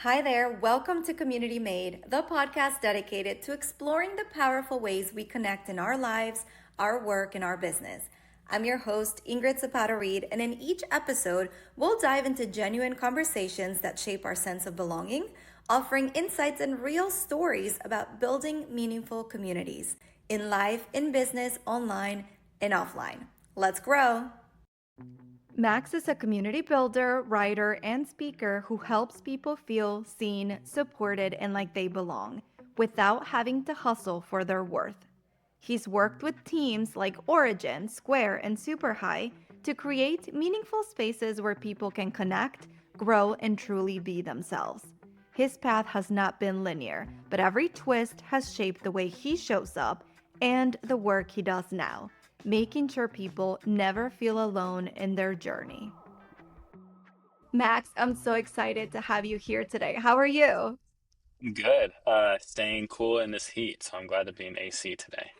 Hi there, welcome to Community Made, the podcast dedicated to exploring the powerful ways we connect in our lives, our work, and our business. I'm your host, Ingrid Zapata, and in each episode, we'll dive into genuine conversations that shape our sense of belonging, offering insights and real stories about building meaningful communities in life, in business, online, and offline. Let's grow! Max is a community builder, writer, and speaker who helps people feel seen, supported, and like they belong without having to hustle for their worth. He's worked with teams like Origin, Square, and Superhigh to create meaningful spaces where people can connect, grow, and truly be themselves. His path has not been linear, but every twist has shaped the way he shows up and the work he does now, making sure people never feel alone in their journey. Max, I'm so excited to have you here today. How are you? Good. Staying cool in this heat, so I'm glad to be in AC today.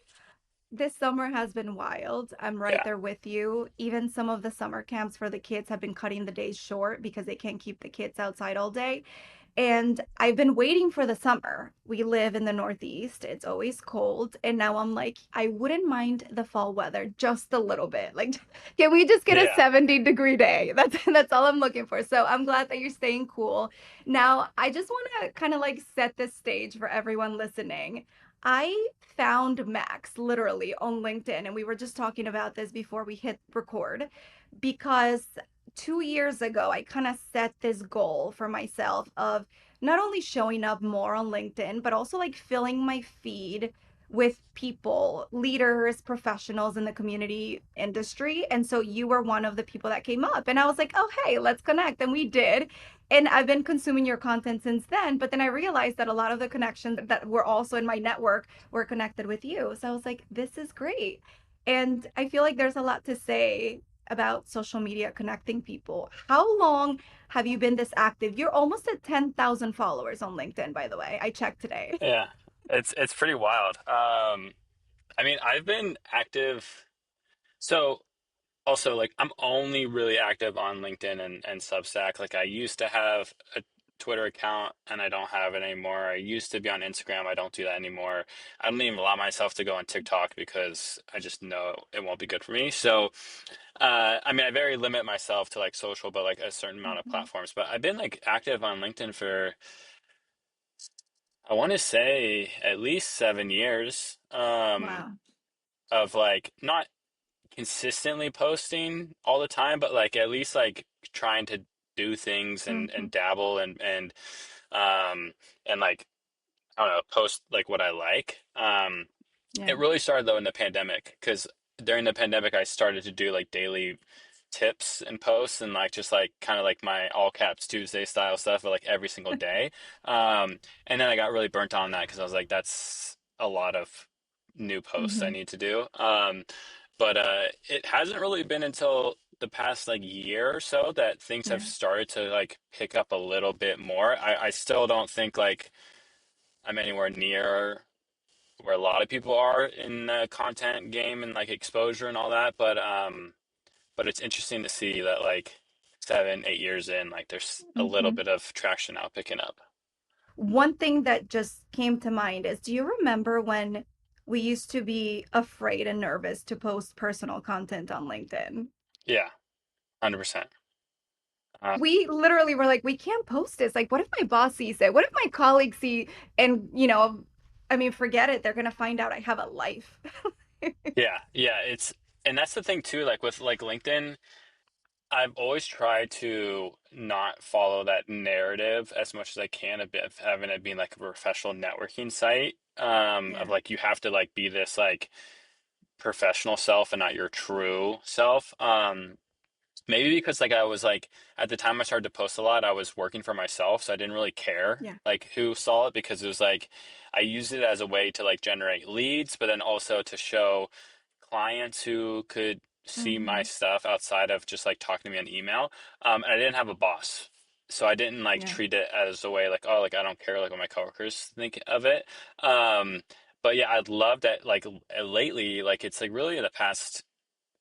This summer has been wild. I'm right Yeah. there with you. Even some of the summer camps for the kids have been cutting the days short because they can't keep the kids outside all day. And I've been waiting for the summer. We live in the Northeast. It's always cold. And now I'm like, I wouldn't mind the fall weather just a little bit. Like, can we just get a Yeah. 70-degree day? That's all I'm looking for. So I'm glad that you're staying cool. Now, I just want to kind of like set the stage for everyone listening. I found Max literally on LinkedIn, and we were just talking about this before we hit record because 2 years ago, I kind of set this goal for myself of not only showing up more on LinkedIn, but also like filling my feed with people, leaders, professionals in the community industry. And so you were one of the people that came up. And I was like, oh, hey, let's connect. And we did. And I've been consuming your content since then. But then I realized that a lot of the connections that were also in my network were connected with you. So I was like, this is great. And I feel like there's a lot to say about social media connecting people. How long have you been this active? You're almost at 10,000 followers on LinkedIn, by the way. I checked today. Yeah. It's pretty wild. I mean, I've been active. So also like I'm only really active on LinkedIn and Substack. Like I used to have a Twitter account and I don't have it anymore. I used to be on Instagram. I don't do that anymore. I don't even allow myself to go on TikTok because I just know it won't be good for me. So I mean, I very limit myself to like social, but like a certain amount of Mhm. platforms. But I've been like active on LinkedIn for, I want to say at least 7 years, Wow. of like not consistently posting all the time, but like at least like trying to do things Hmm. and dabble um, and like, I don't know, post like what I like. Yeah. It really started though in the pandemic because during the pandemic I started to do like daily tips and posts and like just like kind of like my all caps Tuesday style stuff but like every single day. And then I got really burnt on that because I was like, that's a lot of new posts I Hmm. need to do. But it hasn't really been until the past like year or so that things have Yeah. started to like pick up a little bit more. I still don't think like I'm anywhere near where a lot of people are in the content game and like exposure and all that. But it's interesting to see that like 7, 8 years in, like there's a little Hmm. bit of traction now picking up. One thing that just came to mind is, do you remember when we used to be afraid and nervous to post personal content on LinkedIn? Yeah, 100%. We literally were like, we can't post this. Like, what if my boss sees it? What if my colleagues see and, I mean, forget it. They're going to find out I have a life. Yeah, yeah, it's and that's the thing too, like with like LinkedIn, I've always tried to not follow that narrative as much as I can of having it being like a professional networking site. Of Yeah. like you have to like be this like professional self and not your true self. Maybe because like I was like at the time I started to post a lot, I was working for myself, so I didn't really care Yeah. like who saw it because it was like I used it as a way to like generate leads, but then also to show clients who could see my Hmm. stuff outside of just like talking to me on email. And I didn't have a boss. So I didn't like Yeah. treat it as a way like, oh, like I don't care like what my coworkers think of it. Um, but yeah, I'd love that like lately, like it's like really in the past,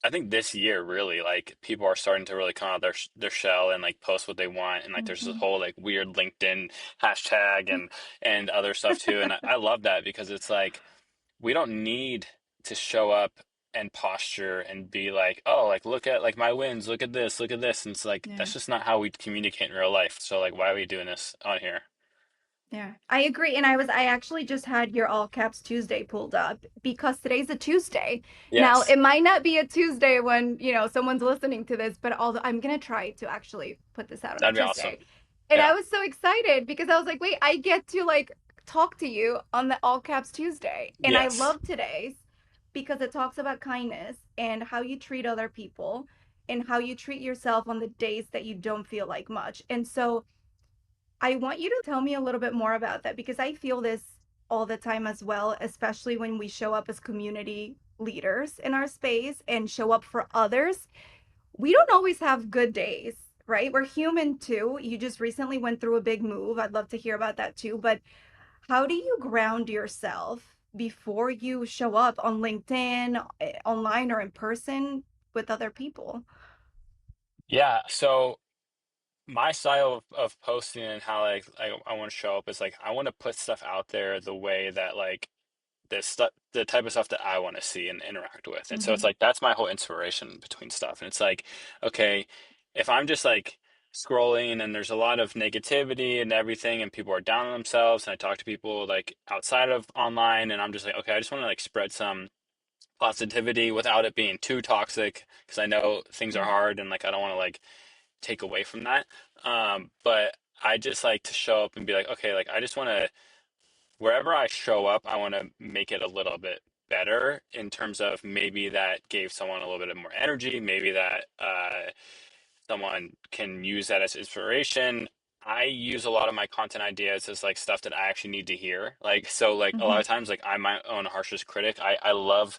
I think this year really like people are starting to really come out their shell and like post what they want, and like there's this Hmm. whole like weird LinkedIn hashtag and other stuff too, and I love that because it's like we don't need to show up and posture and be like, oh, like look at like my wins, look at this, and it's like Yeah. that's just not how we communicate in real life. So like, why are we doing this on here? Yeah, I agree. And I actually just had your all caps Tuesday pulled up because today's a Tuesday. Now, Yes, it might not be a Tuesday when, someone's listening to this, but although I'm going to try to actually put this out on a that'd be awesome. Tuesday. And Yeah. I was so excited because I was like, wait, I get to like talk to you on the all caps Tuesday. And I Yes. love today's because it talks about kindness and how you treat other people and how you treat yourself on the days that you don't feel like much. And so, I want you to tell me a little bit more about that because I feel this all the time as well, especially when we show up as community leaders in our space and show up for others. We don't always have good days, right? We're human too. You just recently went through a big move. I'd love to hear about that too. But how do you ground yourself before you show up on LinkedIn, online, or in person with other people? Yeah. So my style of posting and how like I want to show up is like I want to put stuff out there the way that like this stuff, the type of stuff that I want to see and interact with. And so it's Mm-hmm. like that's my whole inspiration between stuff. And it's like, okay, if I'm just like scrolling and there's a lot of negativity and everything and people are down on themselves and I talk to people like outside of online and I'm just like, okay, I just want to like spread some positivity without it being too toxic because I know things are Yeah. hard and like I don't want to like take away from that. But I just like to show up and be like, okay, like I just want to wherever I show up, I want to make it a little bit better in terms of maybe that gave someone a little bit of more energy, maybe that someone can use that as inspiration. I use a lot of my content ideas as like stuff that I actually need to hear. Like so like a lot Mm-hmm. of times like I'm my own harshest critic. I love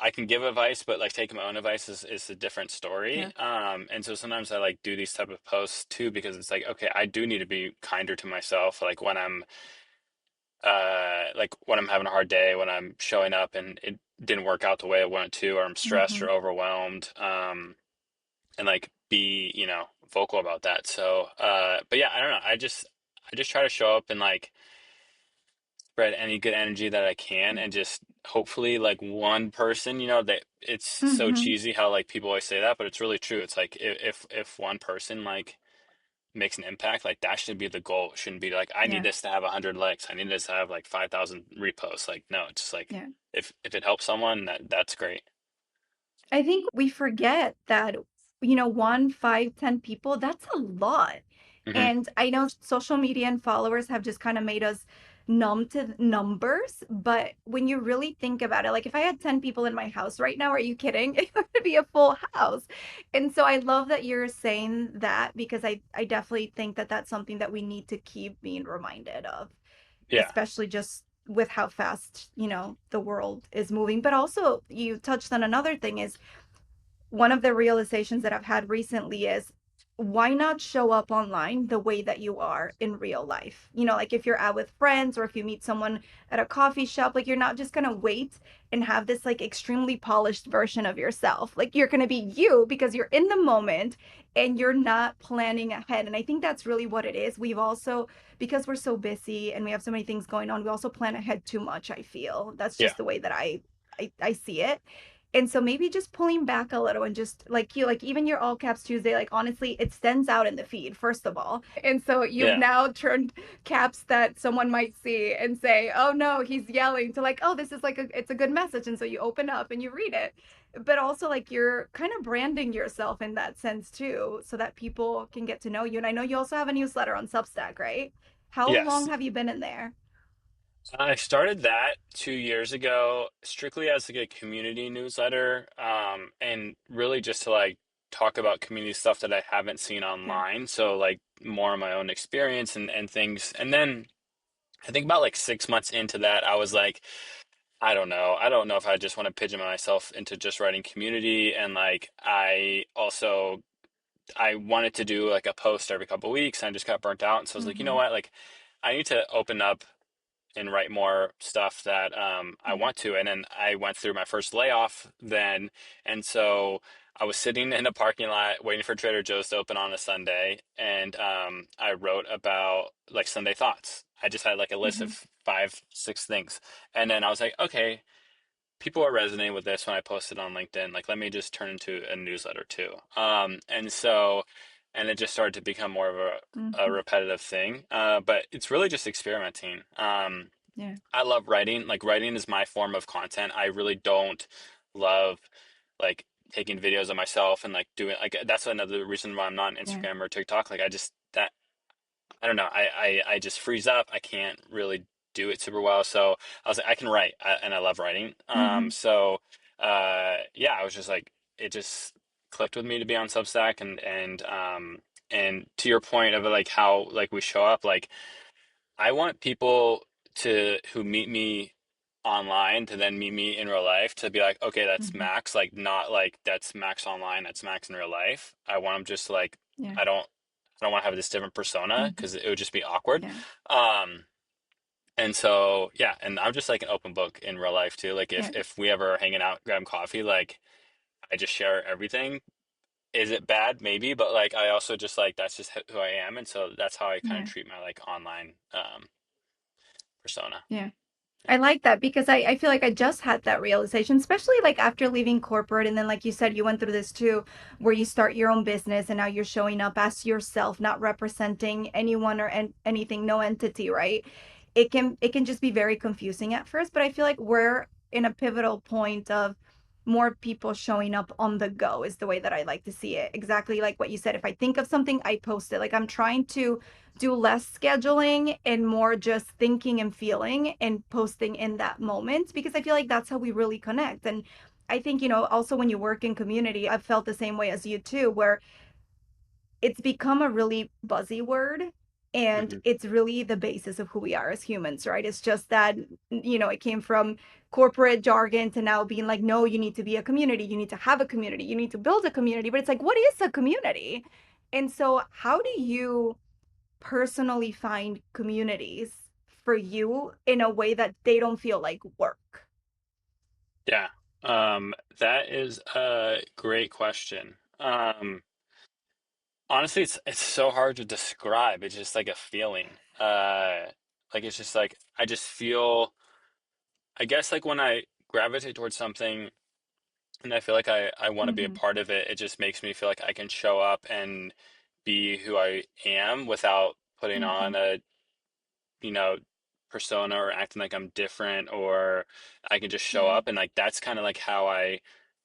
I can give advice, but like taking my own advice is a different story. Yeah. And so sometimes I like do these type of posts too because it's like, okay, I do need to be kinder to myself. Like when I'm having a hard day, when I'm showing up and it didn't work out the way I wanted to, or I'm stressed Mm-hmm. or overwhelmed, and like be, vocal about that. So, but yeah, I don't know. I just try to show up and like spread any good energy that I can and just hopefully like one person, that it's so Mm-hmm. cheesy how like people always say that, but it's really true. It's like if one person like makes an impact, like that should be the goal. It shouldn't be like I need Yeah. this to have 100 likes. I need this to have like 5,000 reposts. Like no, it's just like Yeah. if it helps someone, that's great. I think we forget that, one, five, 10 people, that's a lot. Hmm. And I know social media and followers have just kind of made us numb to numbers. But when you really think about it, like if I had 10 people in my house right now, are you kidding? It would be a full house. And so I love that you're saying that because I definitely think that that's something that we need to keep being reminded of, Yeah, especially just with how fast, the world is moving. But also, you touched on another thing is one of the realizations that I've had recently is why not show up online the way that you are in real life? Like if you're out with friends or if you meet someone at a coffee shop, like you're not just going to wait and have this like extremely polished version of yourself. Like you're going to be you because you're in the moment and you're not planning ahead. And I think that's really what it is. We've also, because we're so busy and we have so many things going on, we also plan ahead too much, I feel. That's yeah, just the way that I see it. And so maybe just pulling back a little and just like even your all caps Tuesday, like honestly, it stands out in the feed, first of all. And so you've yeah, now turned caps that someone might see and say, oh no, he's yelling to like, oh, this is like it's a good message. And so you open up and you read it. But also like you're kind of branding yourself in that sense too, so that people can get to know you. And I know you also have a newsletter on Substack, right? How long yes. have you been in there? I started that 2 years ago, strictly as like a community newsletter, and really just to like talk about community stuff that I haven't seen Yeah. online. So like more of my own experience and things. And then I think about like 6 months into that, I was like, I don't know. I don't know if I just want to pigeon myself into just writing community. And like I wanted to do like a post every couple of weeks and I just got burnt out. And so I was like, you know Mm-hmm. what? Like I need to open up and write more stuff that I Yeah. want to. And then I went through my first layoff then, and so I was sitting in a parking lot waiting for Trader Joe's to open on a Sunday, and I wrote about like Sunday thoughts. I just had like a list Hmm. of five, six things, and then I was like, okay, people are resonating with this when I posted on LinkedIn. Like, let me just turn into a newsletter too. And it just started to become more of a Hmm. repetitive thing. But it's really just experimenting. Yeah. I love writing. Like, writing is my form of content. I really don't love like taking videos of myself and like doing like that's another reason why I'm not on Yeah. Instagram or TikTok. Like, I just that I don't know. I just freeze up. I can't really do it super well. So I was like, I can write, and I love writing. Hmm. Yeah, I was just like, it just clicked with me to be on Substack, and to your point of like how like we show up, like I want people to who meet me online to then meet me in real life to be like, okay, that's Hmm. Max, like not like that's Max online, that's Max in real life. I want them just like Yeah. I don't I don't want to have this different persona Hmm. because it would just be awkward. Yeah. Um, and so yeah, and I'm just like an open book in real life too. Like if Yeah. if we ever are hanging out, grab coffee, like I just share everything. Is it bad? Maybe, but like I also just like that's just who I am, and so that's how I kind of Yeah. treat my like online persona. Yeah. I Yeah. like that because I feel like I just had that realization, especially like after leaving corporate. And then, like you said, you went through this too, where you start your own business and now you're showing up as yourself, not representing anyone or anything, no entity, right? It can just be very confusing at first, but I feel like we're in a pivotal point of more people showing up on the go is the way that I like to see it. Exactly like what you said. If I think of something, I post it. Like I'm trying to do less scheduling and more just thinking and feeling and posting in that moment because I feel like that's how we really connect. And I think, also when you work in community, I've felt the same way as you too, where it's become a really buzzy word and Hmm. it's really the basis of who we are as humans, right? It's just that, it came from corporate jargon to now being like, no, you need to be a community, you need to have a community, you need to build a community. But it's like, what is a community? And so, how do you personally find communities for you in a way that they don't feel like work? Yeah. That is a great question. Honestly, it's so hard to describe. It's just like a feeling. Like it's just like I just feel. I guess like when I gravitate towards something and I feel like I want to be a Mm-hmm. part of it, it just makes me feel like I can show up and be who I am without putting Mm-hmm. on a, you know, persona or acting like I'm different, or I can just show Yeah. up, and like that's kind of like how I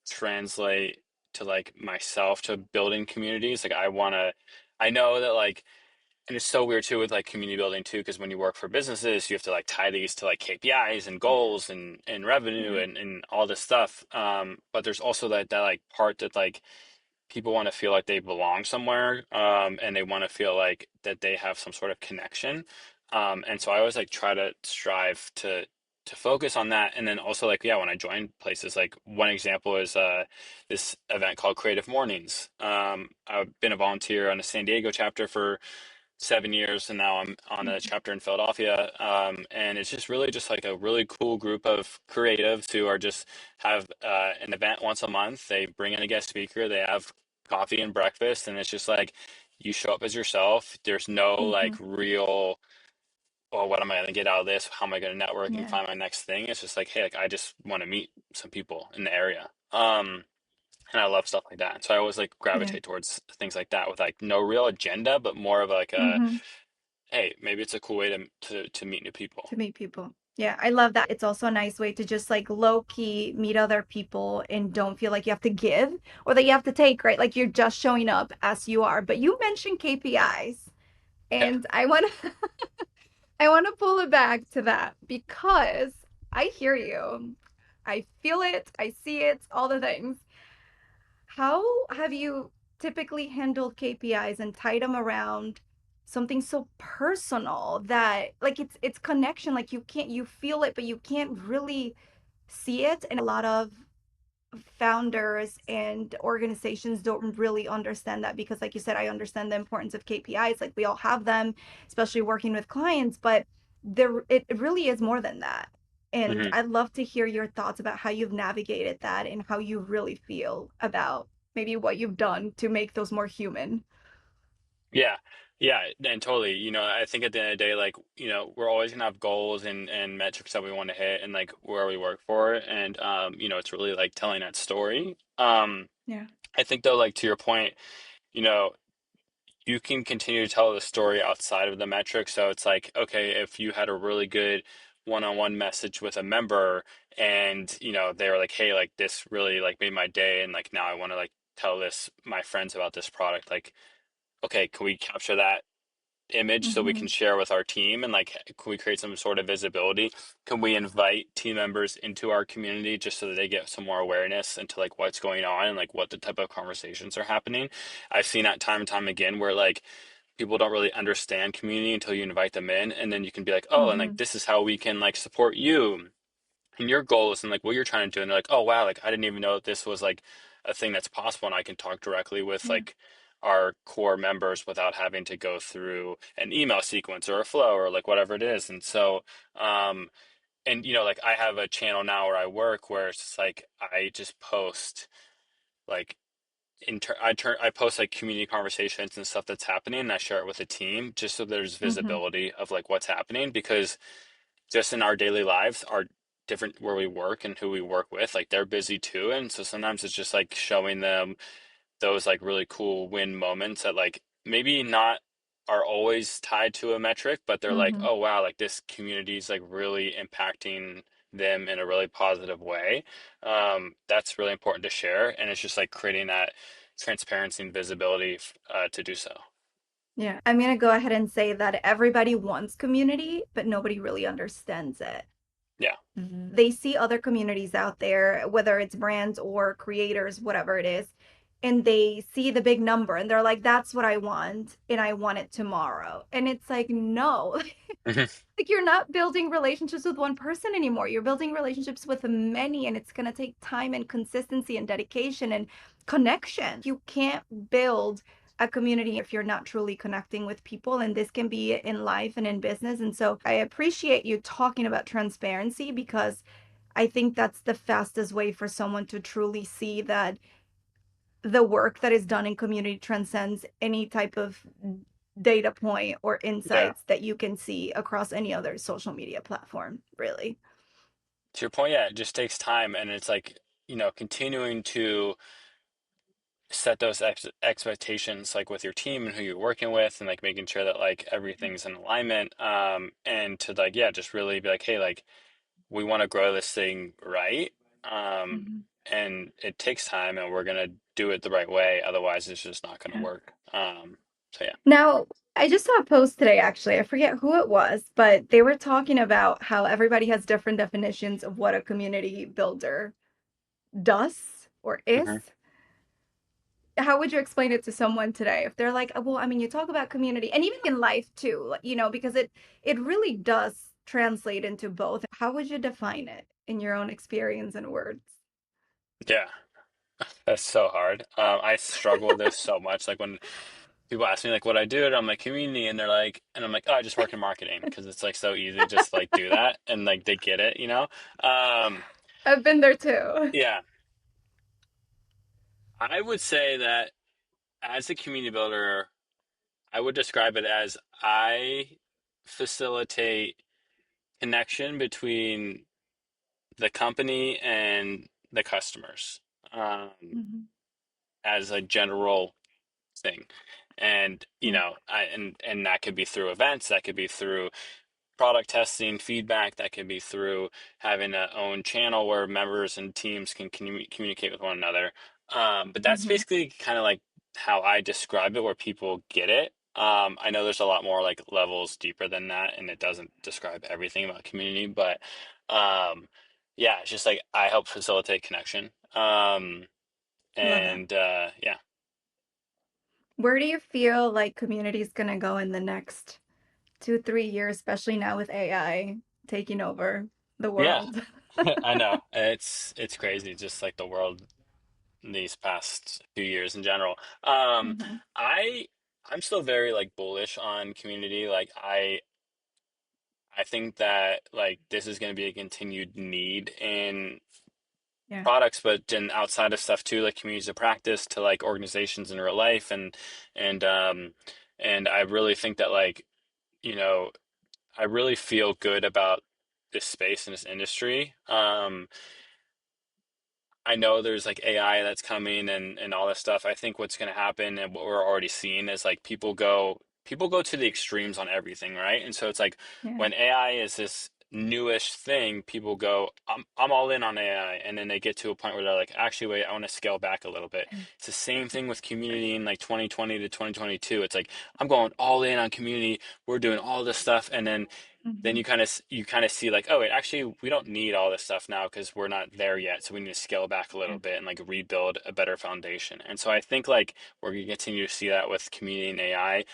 translate to like myself to building communities. Like I know that like and it's so weird too with like community building too, because when you work for businesses, you have to like tie these to like KPIs and Yeah. goals and revenue Yeah. and all this stuff. But there's also that like part that like people want to feel like they belong somewhere, and they want to feel like that they have some sort of connection. And so I always like try to strive to focus on that. And then also like yeah, when I join places, like one example is this event called Creative Mornings. I've been a volunteer on a San Diego chapter for 7 years, and now I'm on a Mm-hmm. chapter in Philadelphia. And it's just really just like a really cool group of creatives who are just have an event once a month. They bring in a guest speaker, they have coffee and breakfast, and it's just like you show up as yourself. There's no like Mm-hmm. real, oh, what am I going to get out of this? How am I going to network and Yeah. find my next thing? It's just like, hey, like I just want to meet some people in the area. And I love stuff like that. So I always like Yeah. gravitate towards things like that with like no real agenda, but more of like a Mm-hmm. hey, maybe it's a cool way to meet new people. To meet people. Yeah, I love that. It's also a nice way to just like low key meet other people and don't feel like you have to give or that you have to take, right? Like you're just showing up as you are. But you mentioned KPIs, Yeah. and I want to I want to pull it back to that because I hear you. I feel it, I see it, all the things. How have you typically handled KPIs and tied them around something so personal that like it's connection, like you feel it but you can't really see it, and a lot of founders and organizations don't really understand that because like you said, I understand the importance of KPIs, like we all have them, especially working with clients, but it really is more than that. And hmm I'd love to hear your thoughts about how you've navigated that and how you really feel about maybe what you've done to make those more human. Yeah. Yeah, and totally. I think at the end of the day, like, we're always gonna have goals and metrics that we want to hit and like where we work for. And it's really like telling that story. Yeah. I think though, like to your point, you know, you can continue to tell the story outside of the metric. So it's like, okay, if you had a really good one-on-one message with a member and, they were like, hey, like this really like made my day and like now I want to like tell this my friends about this product. Like, okay, can we capture that image so we Mm-hmm. can share with our team and like can we create some sort of visibility? Can we invite team members into our community just so that they get some more awareness into like what's going on and like what the type of conversations are happening? I've seen that time and time again where like people don't really understand community until you invite them in and then you can be like, oh, and like Mm-hmm. this is how we can like support you and your goals and like what you're trying to do, and they're like, oh wow, like I didn't even know that this was like a thing that's possible and I can talk directly with Yeah. like our core members without having to go through an email sequence or a flow or like whatever it is. And so and like I have a channel now where I work where it's just like I just post like I post like community conversations and stuff that's happening and I share it with the team just so there's Mm-hmm. visibility of like what's happening, because just in our daily lives are different where we work and who we work with. Like they're busy too. And so sometimes it's just like showing them those like really cool win moments that like maybe not are always tied to a metric, but they're like, Mm-hmm. oh wow, like this community is like really impacting them in a really positive way. That's really important to share. And it's just like creating that transparency and visibility to do so. Yeah. I'm going to go ahead and say that everybody wants community, but nobody really understands it. Yeah. They see other communities out there, whether it's brands or creators, whatever it is, and they see the big number and they're like, that's what I want, and I want it tomorrow. And it's like, no, like you're not building relationships with one person anymore. You're building relationships with many, and it's going to take time and consistency and dedication and connection. You can't build a community if you're not truly connecting with people, and this can be in life and in business. And so I appreciate you talking about transparency, because I think that's the fastest way for someone to truly see that the work that is done in community transcends any type of data point or Yeah. insights that you can see across any other social media platform, really. To your point, yeah, it just takes time and it's like, continuing to set those expectations like with your team and who you're working with and like making sure that like everything's in alignment, and to like yeah just really be like, hey, like we want to grow this thing right, um Mm-hmm. and it takes time and we're gonna do it the right way, otherwise it's just not gonna Yeah. work. So yeah. Now, I just saw a post today, actually. I forget who it was, but they were talking about how everybody has different definitions of what a community builder does or is. hmm How would you explain it to someone today if they're like, well, I mean, you talk about community and even in life too, because it really does translate into both. How would you define it in your own experience and words? yeah, that's so hard. I struggle with this so much, like when people ask me like what I do, and I'm like community, and they're like, and I'm like, oh, I just work in marketing because it's like so easy to just like do that, and like they get it. Um, I've been there too. yeah, I would say that as a community builder, I would describe it as I facilitate connection between the company and the customers, Mhm. as a general thing. And Yeah. and that could be through events, that could be through product testing, feedback, that could be through having a own channel where members and teams can communicate with one another. But that's Hmm. basically kind of like how I describe it, where people get it. I know there's a lot more like levels deeper than that, and it doesn't describe everything about community, but um, yeah, it's just like I help facilitate connection. Love that. And yeah, Where do you feel like community is going to go in the next 2, 3 years, especially now with AI taking over the yeah, world? I know it's crazy, just like the world these past few years in general. Hmm. I I'm still very like bullish on community. Like I think that like this is going to be a continued need in Yeah. products, but in outside of stuff too, like communities of practice to like organizations in real life, and and I really think that like, you know, I really feel good about this space and this industry. I know there's like AI that's coming and all this stuff. I think what's going to happen and what we're already seeing is like people go to the extremes on everything, right? And so it's like Yeah. when AI is this newish thing, people go, I'm all in on AI, and then they get to a point where they're like, actually, wait, I want to scale back a little bit. It's the same thing with community in like 2020 to 2022. It's like I'm going all in on community. We're doing all this stuff, and then Hmm. you kind of see like, oh wait, actually we don't need all this stuff now because we're not there yet, so we need to scale back a Yeah. little bit and like rebuild a better foundation. And so I think like we're going to continue to see that with community and AI.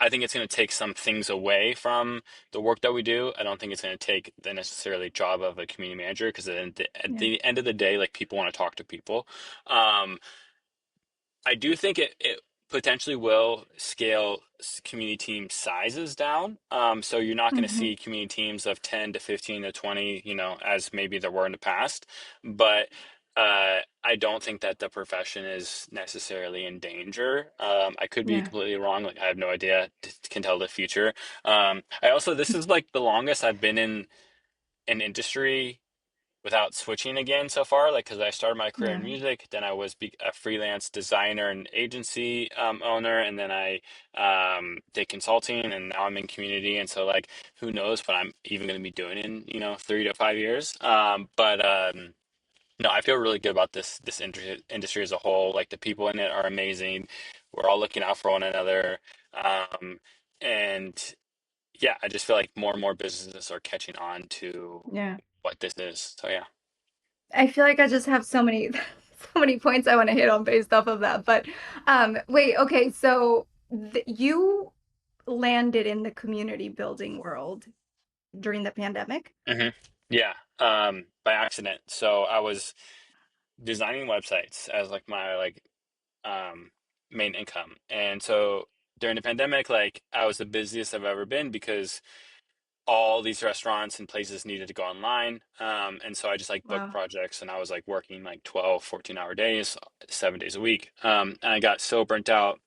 I think it's going to take some things away from the work that we do. I don't think it's going to take the necessarily job of a community manager, because at Yeah. the end of the day, like people want to talk to people. um I do think it potentially will scale community team sizes down. So you're not going to Hmm. see community teams of 10 to 15 to 20, as maybe there were in the past. But I don't think that the profession is necessarily in danger. I could be Yeah. completely wrong. Like I have no idea, can tell the future. This is like the longest I've been in an industry without switching again so far, like because I started my career in Yeah. music, then I was a freelance designer and agency owner, and then I did consulting, and now I'm in community. And so like who knows what I'm even going to be doing in 3 to 5 years. But no, I feel really good about this industry as a whole. Like the people in it are amazing. We're all looking out for one another. um, and yeah, I just feel like more and more businesses are catching on to Yeah. what this is. So yeah. I feel like I just have so many so many points I want to hit on based off of that. But wait, okay, so you landed in the community building world during the pandemic? hmm Yeah, by accident. So I was designing websites as like my um main income. And so during the pandemic, like I was the busiest I've ever been because all these restaurants and places needed to go online. And so I just like booked Wow. projects, and I was like working like 12, 14-hour days, 7 days a week. And I got so burnt out,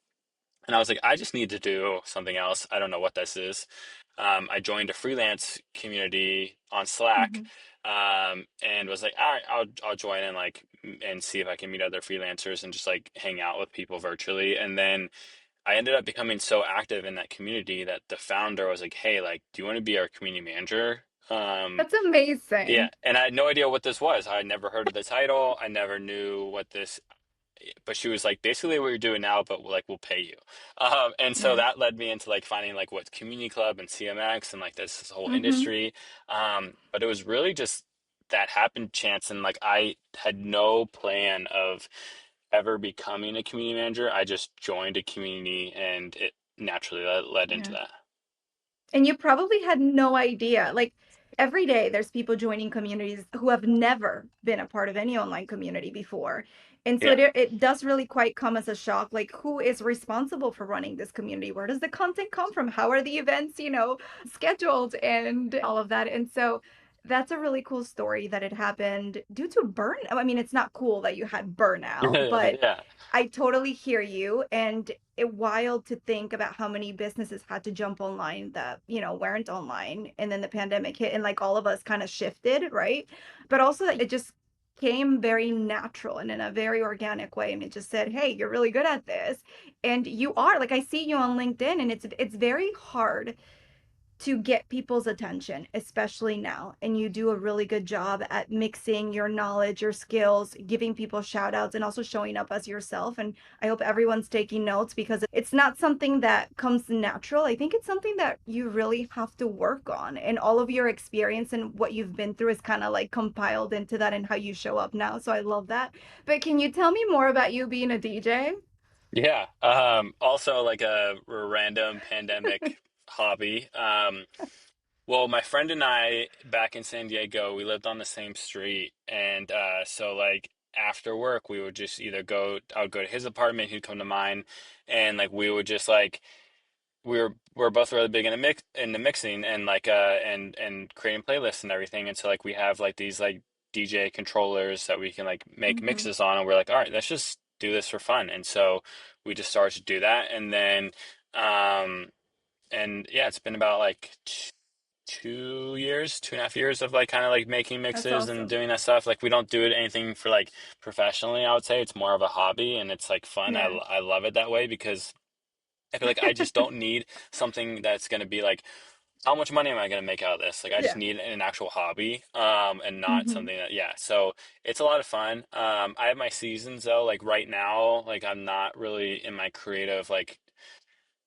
and I was like, I just need to do something else. I don't know what this is. I joined a freelance community on Slack, Hmm. and was like, all right, I'll join and like and see if I can meet other freelancers and just like hang out with people virtually. And then I ended up becoming so active in that community that the founder was like, hey, like, do you want to be our community manager? That's Yeah, amazing. and I had no idea what this was. I had never heard of the title. I never knew what this, but she was like, basically what you're doing now, but like we'll pay you. And so Yeah. that led me into like finding like what's community club and CMX and like this whole Hmm. industry. But it was really just that happened chance, and like I had no plan of ever becoming a community manager. I just joined a community, and it naturally led into Yeah. that. And you probably had no idea. Like every day, there's people joining communities who have never been a part of any online community before. And so Yeah. it does really quite come as a shock. Like, who is responsible for running this community? Where does the content come from? How are the events, scheduled and all of that? And so that's a really cool story that it happened due to burn. I mean, it's not cool that you had burnout, but Yeah. I totally hear you. And it wild to think about how many businesses had to jump online that, weren't online. And then the pandemic hit and like all of us kind of shifted, right? But also that it just came very natural and in a very organic way. And it just said, hey, you're really good at this. And you are like, I see you on LinkedIn, and it's very hard to get people's attention, especially now. And you do a really good job at mixing your knowledge, your skills, giving people shout outs, and also showing up as yourself. And I hope everyone's taking notes because it's not something that comes natural. I think it's something that you really have to work on. And all of your experience and what you've been through is kind of like compiled into that and how you show up now. So I love that. But can you tell me more about you being a DJ? Yeah. Also like a random pandemic hobby. Well, my friend and I back in San Diego, we lived on the same street, and so like after work, we would just either I would go to his apartment, he'd come to mine, and like we would just like we're both really big into mixing and like and creating playlists and everything. And so like we have like these like DJ controllers that we can like make Mm-hmm. mixes on, and we're like, all right, let's just do this for fun. And so we just started to do that, and then um and yeah, it's been about like 2 years, 2.5 years of like kind of like making That's mixes and awesome. doing that stuff. Like we don't do it anything for like professionally, I would say. It's more of a hobby, and it's like fun. Yeah. I love it that way because I feel like I just don't need something that's going to be like, how much money am I going to make out of this? Like, I just Yeah. need an actual hobby, and not Mm-hmm. something that, yeah. So it's a lot of fun. I have my seasons though. Like right now, like I'm not really in my creative, like,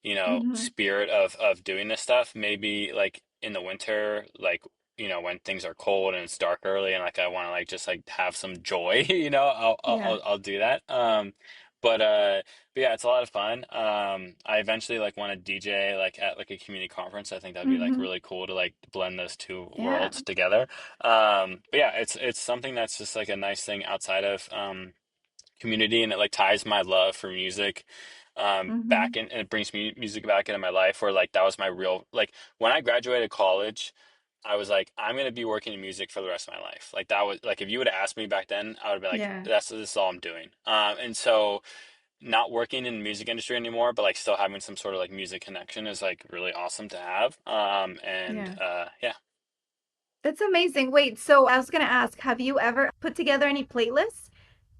Mm-hmm. spirit of doing this stuff. Maybe like in the winter, like when things are cold and it's dark early, and like I want to like just like have some joy, Yeah. I'll do that. But but yeah, it's a lot of fun. I eventually like want to DJ like at like a community conference. I think that'd be like Mm-hmm. really cool to like blend those two Yeah. worlds together. But yeah, it's something that's just like a nice thing outside of community, and it like ties my love for music Mm-hmm. back in, and it brings music back into my life, where like that was my real, like when I graduated college, I was like, I'm gonna be working in music for the rest of my life. Like that was like, if you would have asked me back then, I would have been like, Yeah. this is all I'm doing. And so not working in the music industry anymore, but like still having some sort of like music connection is like really awesome to have. And Yeah. yeah. That's amazing. Wait, so I was gonna ask, have you ever put together any playlists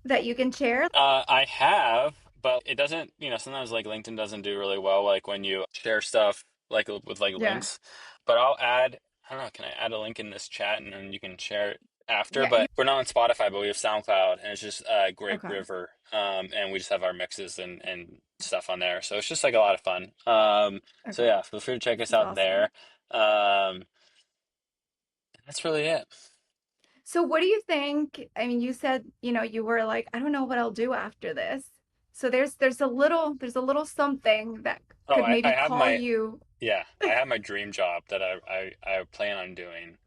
that you can share? I have, but it doesn't, sometimes like LinkedIn doesn't do really well, like when you share stuff like with like Yeah. links. But I'll add, I don't know, can I add a link in this chat and then you can share it after? Yeah. You But we're not on Spotify, but we have SoundCloud, and it's just Great okay. River. And we just have our mixes and stuff on there. So it's just like a lot of fun. So Okay. yeah, feel free to check us This is out awesome. there. Um, that's really it. So what do you think? I mean, you said, you were like, I don't know what I'll do after this. So there's a little something that Oh, could I maybe have call my, you. yeah, I have my dream job that I plan on doing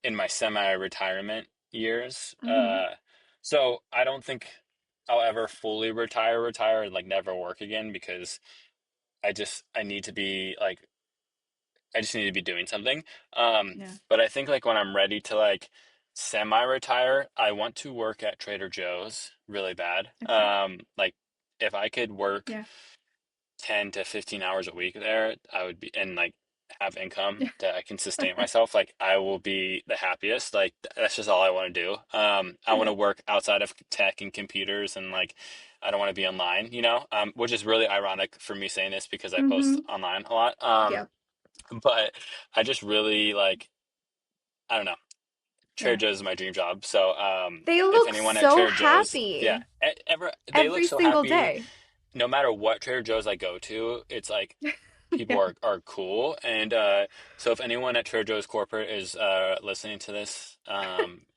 in my semi-retirement years. Hmm. So I don't think I'll ever fully retire, and like never work again, because I need to be like, I just need to be doing something. Yeah. But I think like when I'm ready to like semi-retire, I want to work at Trader Joe's really bad. Okay. Like if I could work Yeah. 10 to 15 hours a week there, I would be, and like have income Yeah. that I can sustain myself, like I will be the happiest. Like that's just all I want to do. I want Yeah. to work outside of tech and computers, and like I don't want to be online, which is really ironic for me saying this because I post Hmm. online a lot. Yeah. But I just really like, I don't know. Trader Yeah. Joe's is my dream job. So They if look anyone at so Trader Joe's, yeah, happy they look every so single happy day. no matter what Trader Joe's I go to. It's like people Yeah. are cool. And so if anyone at Trader Joe's corporate is listening to this,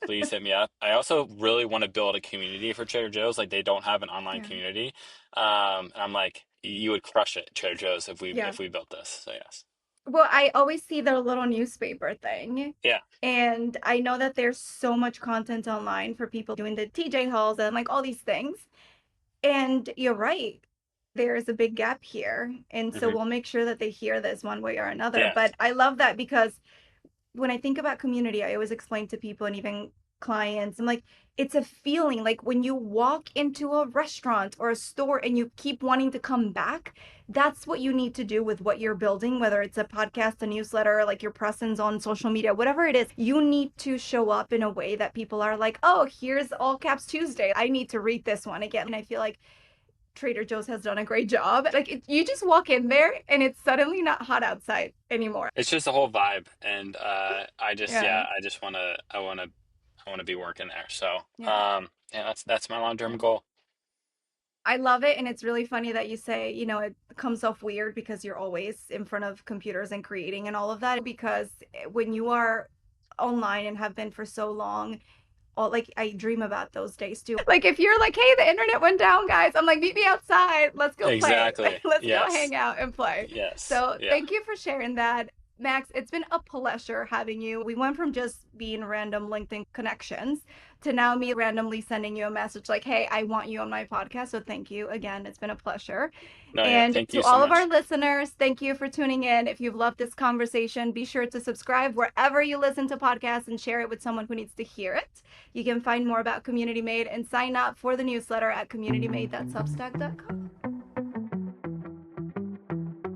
please hit me up. I also really want to build a community for Trader Joe's. Like they don't have an online Yeah. community. And I'm like, you would crush it, Trader Joe's, Yeah. if we built this. So yes. Well, I always see their little newspaper thing. Yeah. And I know that there's so much content online for people doing the TJ hauls and like all these things. And you're right. There is a big gap here. And so Hmm. we'll make sure that they hear this one way or another. Yeah. But I love that because when I think about community, I always explain to people and even clients, I'm like, it's a feeling like when you walk into a restaurant or a store and you keep wanting to come back, that's what you need to do with what you're building, whether it's a podcast, a newsletter, like your presence on social media, whatever it is, you need to show up in a way that people are like, oh, here's All Caps Tuesday. I need to read this one again. And I feel like Trader Joe's has done a great job. Like you just walk in there and it's suddenly not hot outside anymore. It's just a whole vibe, and Yeah. I want to be working there. So Yeah. yeah, that's my long term Yeah. goal. I love it. And it's really funny that you say, it comes off weird because you're always in front of computers and creating and all of that. Because when you are online and have been for so long, all like I dream about those days too. Like if you're like, hey, the internet went down, guys, I'm like, meet me outside. Let's go play. Exactly. Let's go Yes. hang out and play. Yes. So Yeah. thank you for sharing that. Max, it's been a pleasure having you. We went from just being random LinkedIn connections to now me randomly sending you a message like, hey, I want you on my podcast. So thank you again. It's been a pleasure. No, yeah, And thank to you so all of our much. listeners, thank you for tuning in. If you've loved this conversation, be sure to subscribe wherever you listen to podcasts and share it with someone who needs to hear it. You can find more about Community Made and sign up for the newsletter at communitymade.substack.com.